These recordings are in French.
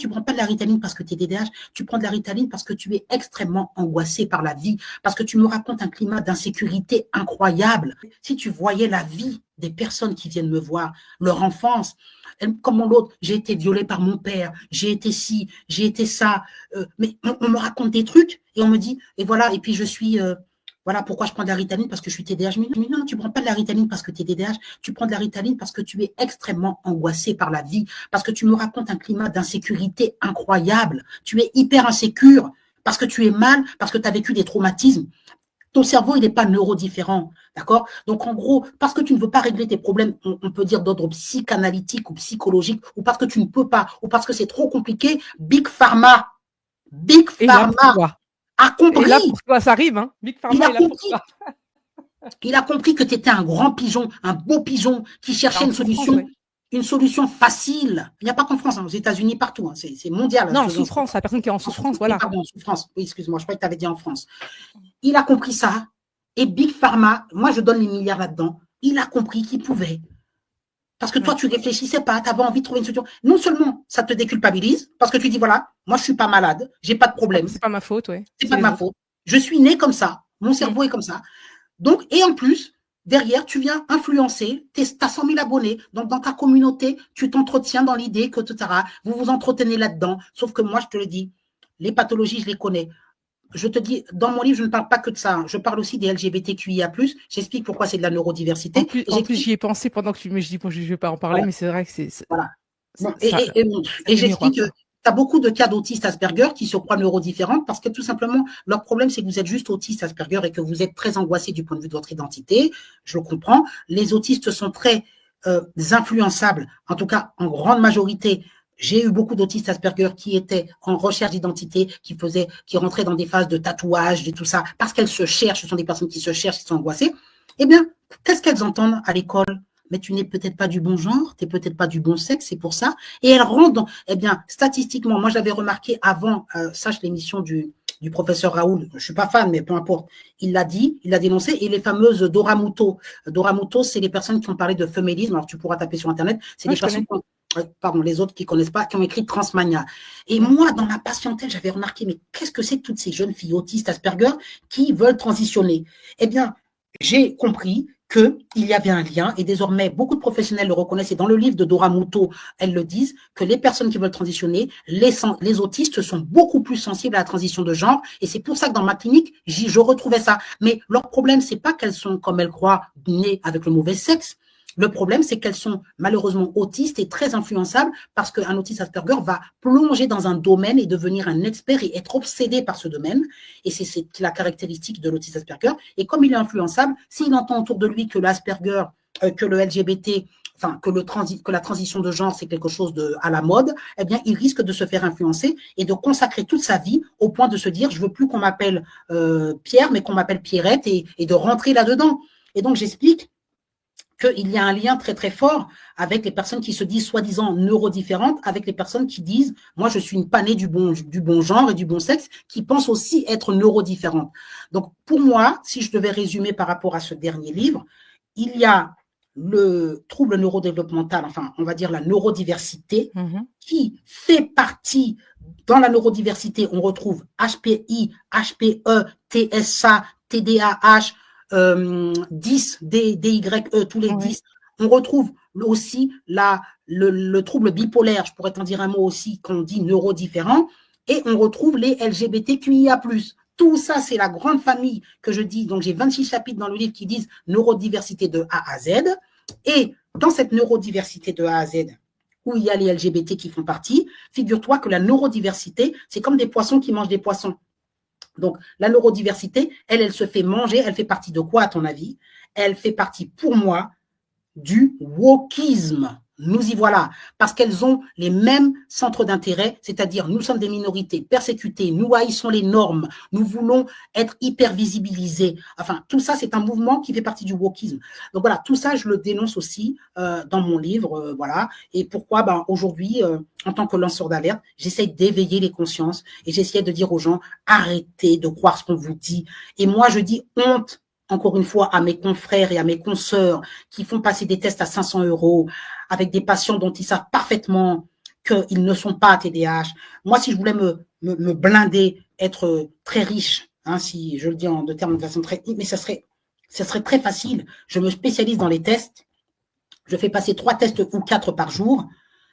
tu prends pas de la Ritaline parce que tu es TDAH, tu prends de la Ritaline parce que tu es extrêmement angoissé par la vie, parce que tu me racontes un climat d'insécurité incroyable. Si tu voyais la vie des personnes qui viennent me voir, leur enfance, comme l'autre, j'ai été violée par mon père, j'ai été ci, j'ai été ça, mais on me raconte des trucs et on me dit, et voilà, et puis je suis... voilà pourquoi je prends de la Ritaline, parce que je suis TDAH. Je me dis, non, tu prends pas de la Ritaline parce que tu es TDAH, tu prends de la Ritaline parce que tu es extrêmement angoissé par la vie, parce que tu me racontes un climat d'insécurité incroyable, tu es hyper insécure, parce que tu es mal, parce que tu as vécu des traumatismes. Ton cerveau, il n'est pas neurodifférent, d'accord? Donc, en gros, parce que tu ne veux pas régler tes problèmes, on peut dire d'ordre psychanalytique ou psychologique, ou parce que tu ne peux pas, ou parce que c'est trop compliqué, Big Pharma a compris. Et là pour toi, ça arrive, hein? Big Pharma est là pour toi. Il a compris que tu étais un grand pigeon, un beau pigeon qui cherchait une solution facile. Il n'y a pas qu'en France, hein, aux États-Unis, partout. Hein, c'est mondial. Non, en souffrance, la personne qui est en souffrance, voilà. Pardon, en souffrance. Oui, excuse-moi, je croyais que tu avais dit en France. Il a compris ça. Et Big Pharma, moi, je donne les milliards là-dedans. Il a compris qu'il pouvait. Parce que toi, tu réfléchissais pas, tu avais envie de trouver une solution. Non seulement ça te déculpabilise, parce que tu dis, voilà, moi, je suis pas malade, j'ai pas de problème. C'est pas ma faute, ouais. C'est pas de ma faute. Je suis né comme ça. Mon cerveau est comme ça. Donc, et en plus, derrière, tu viens influencer, tu as 100 000 abonnés, donc dans ta communauté, tu t'entretiens dans l'idée que vous vous entretenez là-dedans. Sauf que moi, je te le dis, les pathologies, je les connais. Je te dis, dans mon livre, je ne parle pas que de ça. Je parle aussi des LGBTQIA+. J'explique pourquoi c'est de la neurodiversité. En plus, j'y ai pensé pendant que tu me dis, bon, je ne vais pas en parler, mais c'est vrai que c'est... Voilà. Et j'explique que tu as beaucoup de cas d'autistes Asperger qui se croient neurodifférentes parce que tout simplement, leur problème, c'est que vous êtes juste autiste Asperger et que vous êtes très angoissé du point de vue de votre identité. Je le comprends. Les autistes sont très influençables, en tout cas en grande majorité. J'ai eu beaucoup d'autistes Asperger qui étaient en recherche d'identité, qui rentraient dans des phases de tatouage et tout ça, parce qu'elles se cherchent, ce sont des personnes qui se cherchent, qui sont angoissées. Eh bien, qu'est-ce qu'elles entendent à l'école? Mais tu n'es peut-être pas du bon genre, tu n'es peut-être pas du bon sexe, c'est pour ça. Et elles rentrent dans, eh bien, statistiquement, moi j'avais remarqué avant, sache l'émission du professeur Raoul, je suis pas fan, mais peu importe, il l'a dit, il l'a dénoncé, et les fameuses Doramuto. Doramuto, c'est les personnes qui ont parlé de féminisme, alors tu pourras taper sur Internet, c'est des personnes pardon, les autres qui ne connaissent pas, qui ont écrit Transmania. Et moi, dans ma patientèle, j'avais remarqué, mais qu'est-ce que c'est que toutes ces jeunes filles autistes Asperger qui veulent transitionner? Eh bien, j'ai compris qu'il y avait un lien, et désormais, beaucoup de professionnels le reconnaissent, et dans le livre de Dora Muto, elles le disent, que les personnes qui veulent transitionner, les autistes sont beaucoup plus sensibles à la transition de genre, et c'est pour ça que dans ma clinique, je retrouvais ça. Mais leur problème, c'est pas qu'elles sont, comme elles croient, nées avec le mauvais sexe. Le problème, c'est qu'elles sont malheureusement autistes et très influençables parce qu'un autiste Asperger va plonger dans un domaine et devenir un expert et être obsédé par ce domaine. Et c'est la caractéristique de l'autiste Asperger. Et comme il est influençable, s'il entend autour de lui que l'Asperger, que le LGBT, enfin que la transition de genre, c'est quelque chose à la mode, eh bien, il risque de se faire influencer et de consacrer toute sa vie au point de se dire, je veux plus qu'on m'appelle Pierre, mais qu'on m'appelle Pierrette et de rentrer là-dedans. Et donc, j'explique qu'il y a un lien très très fort avec les personnes qui se disent soi-disant neurodifférentes, avec les personnes qui disent « moi je suis une panée du bon genre et du bon sexe », qui pensent aussi être neurodifférentes. Donc pour moi, si je devais résumer par rapport à ce dernier livre, il y a le trouble neurodéveloppemental, enfin on va dire la neurodiversité, qui fait partie, dans la neurodiversité, on retrouve HPI, HPE, TSA, TDAH, 10, DYE, tous les 10. On retrouve aussi le trouble bipolaire, je pourrais t'en dire un mot aussi, qu'on dit neurodifférent, et on retrouve les LGBTQIA+. Tout ça, c'est la grande famille que je dis. Donc, j'ai 26 chapitres dans le livre qui disent neurodiversité de A à Z. Et dans cette neurodiversité de A à Z, où il y a les LGBT qui font partie, figure-toi que la neurodiversité, c'est comme des poissons qui mangent des poissons. Donc, la neurodiversité, elle se fait manger. Elle fait partie de quoi, à ton avis? Elle fait partie, pour moi, du wokisme. Nous y voilà. Parce qu'elles ont les mêmes centres d'intérêt, c'est-à-dire nous sommes des minorités persécutées, nous haïssons les normes, nous voulons être hyper visibilisés. Enfin, tout ça, c'est un mouvement qui fait partie du wokisme. Donc voilà, tout ça, je le dénonce aussi dans mon livre. Voilà. Et pourquoi aujourd'hui, en tant que lanceur d'alerte, j'essaie d'éveiller les consciences et j'essaie de dire aux gens, arrêtez de croire ce qu'on vous dit. Et moi, je dis honte, encore une fois, à mes confrères et à mes consoeurs qui font passer des tests à 500 € avec des patients dont ils savent parfaitement qu'ils ne sont pas TDAH. Moi, si je voulais me blinder, être très riche, hein, si je le dis en de termes de façon très, mais ça serait très facile. Je me spécialise dans les tests. Je fais passer 3 tests ou 4 par jour.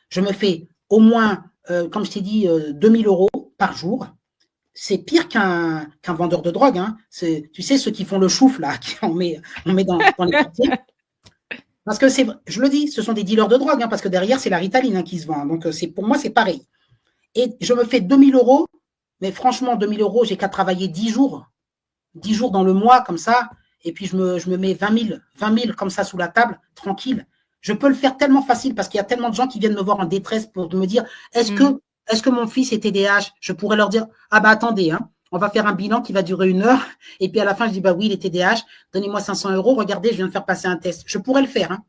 Je me fais au moins, comme je t'ai dit, 2000 € par jour. C'est pire qu'un vendeur de drogue. Hein. Tu sais, ceux qui font le chouf, là, on met dans les quartiers. Parce que je le dis, ce sont des dealers de drogue, hein, parce que derrière, c'est la Ritaline, hein, qui se vend. Donc, pour moi, c'est pareil. Et je me fais 2000 €, mais franchement, 2000 €, j'ai qu'à travailler 10 jours. 10 jours dans le mois, comme ça, et puis je me mets 20 000 comme ça sous la table, tranquille. Je peux le faire tellement facile parce qu'il y a tellement de gens qui viennent me voir en détresse pour me dire est-ce que mon fils est TDAH? Je pourrais leur dire ah bah attendez, hein, on va faire un bilan qui va durer 1 heure et puis à la fin je dis bah oui il est TDAH, donnez-moi 500 €, regardez je viens de faire passer un test. Je pourrais le faire. Hein.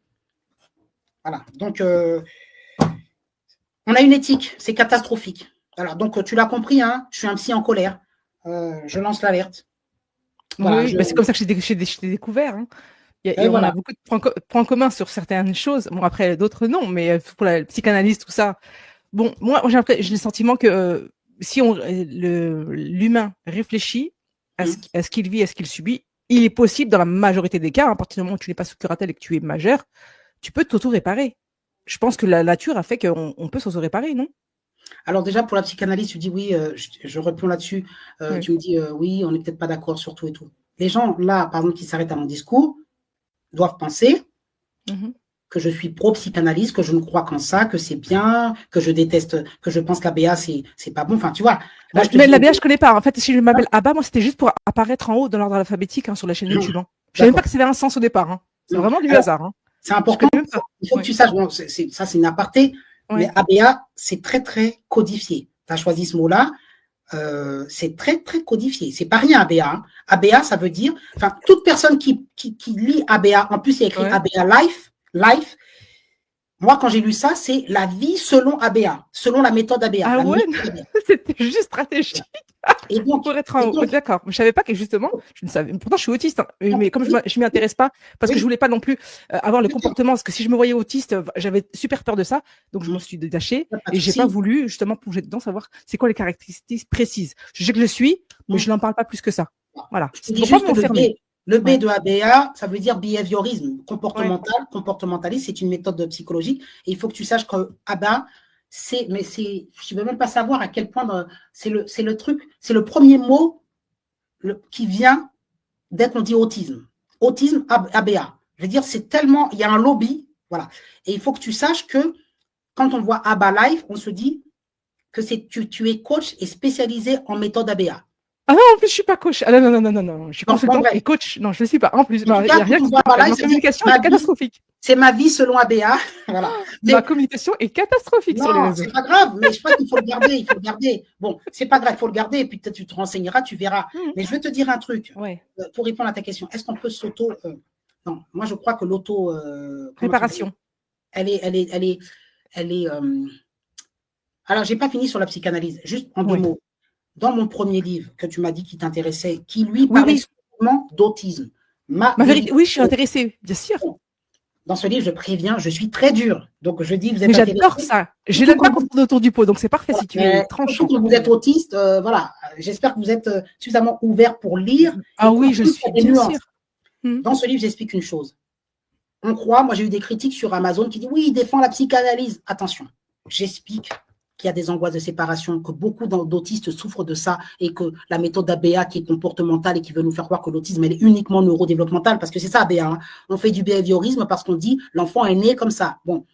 Voilà, donc on a une éthique, c'est catastrophique. Voilà, donc tu l'as compris, hein, je suis un psy en colère. Je lance l'alerte. Voilà, oui, c'est comme ça que j'ai découvert. Hein. On a beaucoup de points communs sur certaines choses. Bon, après, d'autres non, mais pour la psychanalyse, tout ça. Bon, moi, j'ai le sentiment que si l'humain réfléchit à ce qu'il vit, à ce qu'il subit, il est possible, dans la majorité des cas, à partir du moment où tu n'es pas sous curatelle et que tu es majeur, tu peux t'auto-réparer. Je pense que la nature a fait qu'on peut s'auto-réparer, non? Alors déjà, pour la psychanalyse, tu dis oui, je réponds là-dessus. Tu me dis oui, on n'est peut-être pas d'accord sur tout et tout. Les gens, là, par exemple, qui s'arrêtent à mon discours, doivent penser que je suis pro-psychanalyse, que je ne crois qu'en ça, que c'est bien, que je déteste, que je pense qu'ABA, c'est pas bon. Enfin, tu vois. Là, mais l'ABA, je connais pas. En fait, si je m'appelle ABA, moi, c'était juste pour apparaître en haut dans l'ordre alphabétique, hein, sur la chaîne YouTube. Hein. Je savais même pas que c'était un sens au départ. Hein. C'est vraiment du hasard. Hein. C'est important. Il faut que tu saches, bon, ça, c'est une aparté, mais ABA, c'est très, très codifié. Tu as choisi ce mot-là. C'est très, très codifié. C'est pas rien, ABA. Hein. ABA, ça veut dire, enfin, toute personne qui lit ABA, en plus, il y a écrit ABA Life. Moi, quand j'ai lu ça, c'est la vie selon ABA, selon la méthode ABA. Ah ouais, c'était juste stratégique. Et donc, pour être en haut, d'accord. Je savais pas que justement, je ne savais. Pourtant, je suis autiste, hein, mais comme je m'y intéresse pas, parce que je voulais pas non plus avoir le comportement, parce que si je me voyais autiste, j'avais super peur de ça, donc je m'en suis détachée et j'ai pas voulu justement plonger dedans, savoir c'est quoi les caractéristiques précises. Je sais que je suis, mais je n'en parle pas plus que ça. Voilà. C'est pour pas m'enfermer. Le B de ABA, ça veut dire behaviorisme, comportementaliste, c'est une méthode psychologique. Et il faut que tu saches que ABA, je ne veux même pas savoir à quel point c'est le truc, c'est le premier mot qui vient dès qu'on dit autisme. Autisme, ABA. Je veux dire, c'est tellement, il y a un lobby, voilà. Et il faut que tu saches que quand on voit ABA Live, on se dit que tu es coach et spécialisé en méthode ABA. Ah non, en plus, je suis pas coach. Ah non. Je suis consultante et coach. Non, je ne le suis pas. En plus, il n'y a rien qui ma communication est catastrophique. C'est ma vie selon ABA. Voilà. Ma communication est catastrophique sur les réseaux. C'est pas grave, mais je crois qu'il faut le garder. Bon, c'est pas grave, il faut le garder et puis peut-être tu te renseigneras, tu verras. Mais je vais te dire un truc pour répondre à ta question. Est-ce qu'on peut non, moi je crois que réparation. Elle est. Alors, j'ai pas fini sur la psychanalyse. Juste en 2 mots. Dans mon premier livre que tu m'as dit qui t'intéressait, qui lui parlait exclusivement d'autisme. Oui, je suis intéressée, bien sûr. Dans ce livre, je préviens, je suis très dure. Donc, je dis, vous êtes intéressé. J'adore ça. Je n'aime pas qu'on tourne autour du pot, donc c'est parfait si tu es tranchant. Quand vous êtes autiste, voilà. J'espère que vous êtes suffisamment ouvert pour lire. Ah oui, je suis bien sûr. Dans ce livre, j'explique une chose. On croit, moi j'ai eu des critiques sur Amazon qui disent oui, il défend la psychanalyse. Attention, j'explique qu'il y a des angoisses de séparation, que beaucoup d'autistes souffrent de ça et que la méthode ABA qui est comportementale et qui veut nous faire croire que l'autisme elle est uniquement neurodéveloppementale, parce que c'est ça ABA. Hein. On fait du behaviorisme parce qu'on dit l'enfant est né comme ça. Bon,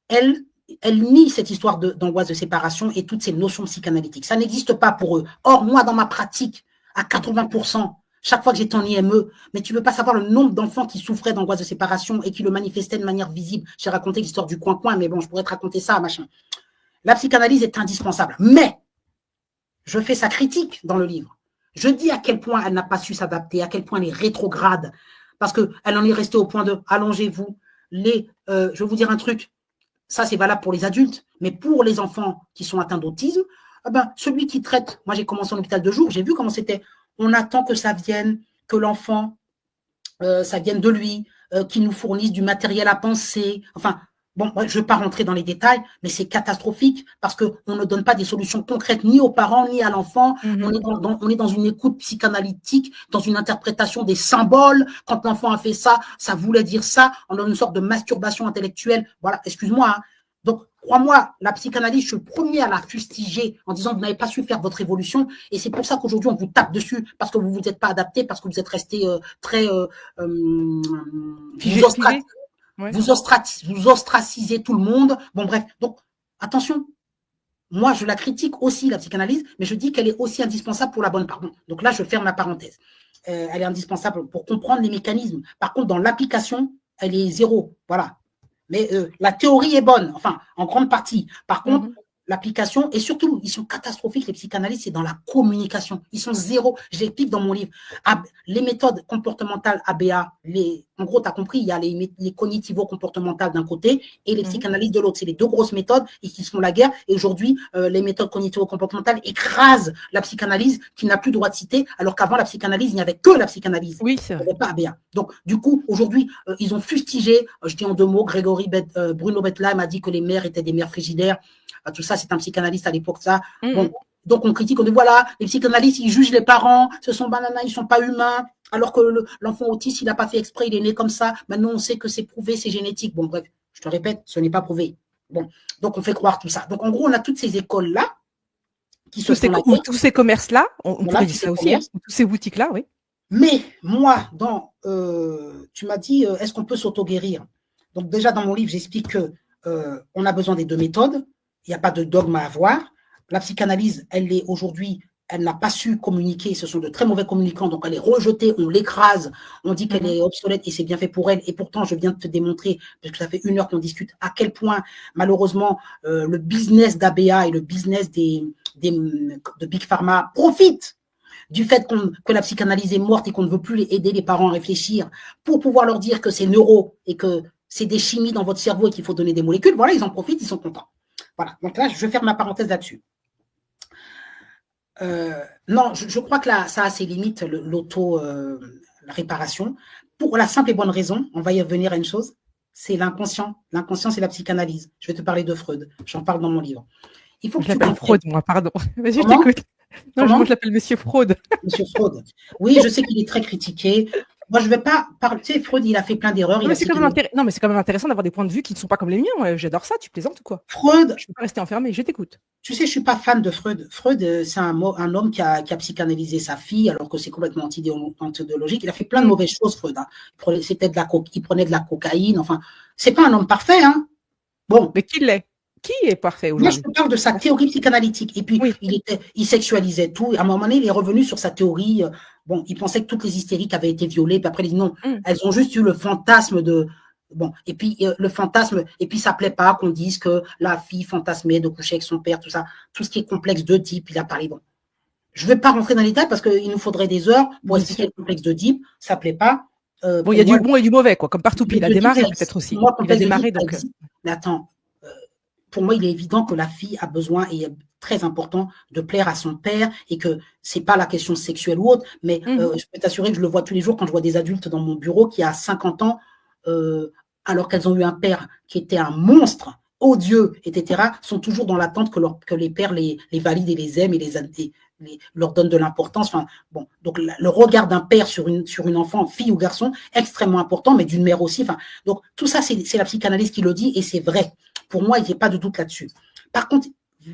elle nie cette histoire d'angoisse de séparation et toutes ces notions psychanalytiques. Ça n'existe pas pour eux. Or, moi, dans ma pratique, à 80%, chaque fois que j'étais en IME, mais tu ne veux pas savoir le nombre d'enfants qui souffraient d'angoisse de séparation et qui le manifestaient de manière visible. J'ai raconté l'histoire du coin-coin, mais bon, je pourrais te raconter ça, machin. La psychanalyse est indispensable. Mais, je fais sa critique dans le livre. Je dis à quel point elle n'a pas su s'adapter, à quel point elle est rétrograde, parce qu'elle en est restée au point de « allongez-vous ». Je vais vous dire un truc, ça c'est valable pour les adultes, mais pour les enfants qui sont atteints d'autisme, celui qui traite, moi j'ai commencé en hôpital de jour, j'ai vu comment c'était, on attend que ça vienne, que l'enfant, ça vienne de lui, qu'il nous fournisse du matériel à penser, enfin, Bon, je ne vais pas rentrer dans les détails, mais c'est catastrophique parce qu'on ne donne pas des solutions concrètes ni aux parents ni à l'enfant. On est dans une écoute psychanalytique, dans une interprétation des symboles. Quand l'enfant a fait ça, ça voulait dire ça. On a une sorte de masturbation intellectuelle. Voilà, excuse-moi. Hein. Donc, crois-moi, la psychanalyse, je suis le premier à la fustiger en disant que vous n'avez pas su faire votre évolution. Et c'est pour ça qu'aujourd'hui, on vous tape dessus parce que vous ne vous êtes pas adapté, parce que vous êtes resté très… Ouais. Vous ostracisez tout le monde. Bon, bref. Donc, attention. Moi, je la critique aussi, la psychanalyse, mais je dis qu'elle est aussi indispensable pour la bonne part. Donc là, je ferme la parenthèse. Elle est indispensable pour comprendre les mécanismes. Par contre, dans l'application, elle est zéro. Voilà. Mais la théorie est bonne, enfin, en grande partie. Par contre, l'application, et surtout, ils sont catastrophiques, les psychanalystes, c'est dans la communication. Ils sont zéro. Je l'explique dans mon livre. Les méthodes comportementales ABA, en gros, tu as compris, il y a les cognitivo-comportementales d'un côté et les psychanalystes de l'autre. C'est les deux grosses méthodes et qui se font la guerre. Et aujourd'hui, les méthodes cognitivo-comportementales écrasent la psychanalyse qui n'a plus droit de citer, alors qu'avant, la psychanalyse, il n'y avait que la psychanalyse. Oui, c'est vrai. Il n'y avait pas ABA. Donc, du coup, aujourd'hui, ils ont fustigé, je dis en deux mots, Bruno Bettelheim a dit que les mères étaient des mères frigidaires. Tout ça, c'est un psychanalyste à l'époque, ça. Bon, donc, on critique, on dit, voilà, les psychanalystes, ils jugent les parents, ce sont bananas, ils sont pas humains, alors que l'enfant autiste, il n'a pas fait exprès, il est né comme ça. Maintenant, on sait que c'est prouvé, c'est génétique. Bon, bref, je te répète, ce n'est pas prouvé. Bon, donc, on fait croire tout ça. Donc, en gros, on a toutes ces écoles-là qui se font la guerre. Tous ces commerces-là, on peut dire ça aussi, hein, tous ces boutiques-là, oui. Mais moi, tu m'as dit, est-ce qu'on peut s'auto-guérir? Donc, déjà, dans mon livre, j'explique que on a besoin des deux méthodes. Il n'y a pas de dogme à avoir. La psychanalyse, elle est aujourd'hui, elle n'a pas su communiquer. Ce sont de très mauvais communicants, donc elle est rejetée, on l'écrase, on dit qu'elle est obsolète et c'est bien fait pour elle. Et pourtant, je viens de te démontrer, parce que ça fait 1 heure qu'on discute, à quel point, malheureusement, le business d'ABA et le business de Big Pharma profitent du fait que la psychanalyse est morte et qu'on ne veut plus aider les parents à réfléchir pour pouvoir leur dire que c'est neuro et que c'est des chimies dans votre cerveau et qu'il faut donner des molécules. Voilà, ils en profitent, ils sont contents. Voilà, donc là, je vais faire ma parenthèse là-dessus. Non, je crois que là, ça a ses limites, l'auto-réparation. Pour la simple et bonne raison, on va y revenir à une chose, c'est l'inconscient. L'inconscient, c'est la psychanalyse. Je vais te parler de Freud. J'en parle dans mon livre. Il faut que je l'appelle Freud, moi, pardon. Vas-y, je t'écoute. Non, moi, je l'appelle Monsieur Freud. Monsieur Freud. Oui, je sais qu'il est très critiqué. Moi, je ne vais pas parler. Tu sais, Freud, il a fait plein d'erreurs. Non, mais c'est quand même intéressant d'avoir des points de vue qui ne sont pas comme les miens. J'adore ça. Tu plaisantes ou quoi? Freud. Je ne peux pas rester enfermé. Je t'écoute. Tu sais, je ne suis pas fan de Freud. Freud, c'est un homme qui a psychanalysé sa fille, alors que c'est complètement antidéologique. Il a fait plein de mauvaises choses, Freud. Hein. Il prenait de la cocaïne. Enfin, c'est pas un homme parfait. Hein. Bon. Mais qui l'est? Qui est parfait aujourd'hui? Moi, je te parle de sa théorie psychanalytique. Et puis, il sexualisait tout. À un moment donné, il est revenu sur sa théorie. Bon, il pensait que toutes les hystériques avaient été violées. Puis après, il dit non, elles ont juste eu le fantasme de… Bon, et puis le fantasme, et puis ça plaît pas qu'on dise que la fille fantasmait de coucher avec son père, tout ça, tout ce qui est complexe d'Oedipe, il a parlé. Bon, je vais pas rentrer dans les détails parce qu'il nous faudrait des heures pour expliquer le complexe d'Oedipe. Ça plaît pas. Bon, il y a du bon et du mauvais, quoi, comme partout. Puis il a démarré peut-être aussi. Il a démarré donc. Mais attends, pour moi, il est évident que la fille a besoin et est très important de plaire à son père et que c'est pas la question sexuelle ou autre. Mais je peux t'assurer que je le vois tous les jours quand je vois des adultes dans mon bureau qui a 50 ans. Alors qu'elles ont eu un père qui était un monstre, odieux, etc., sont toujours dans l'attente que les pères les valident et les aiment et leur donnent de l'importance. Enfin, bon, donc le regard d'un père sur une enfant, fille ou garçon, extrêmement important, mais d'une mère aussi. Enfin, donc tout ça, c'est la psychanalyse qui le dit et c'est vrai. Pour moi, il n'y a pas de doute là-dessus. Par contre,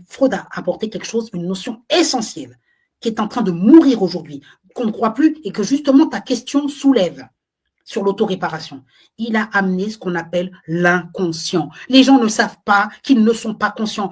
Freud a apporté quelque chose, une notion essentielle, qui est en train de mourir aujourd'hui, qu'on ne croit plus et que justement ta question soulève sur l'autoréparation. Il a amené ce qu'on appelle l'inconscient. Les gens ne savent pas qu'ils ne sont pas conscients.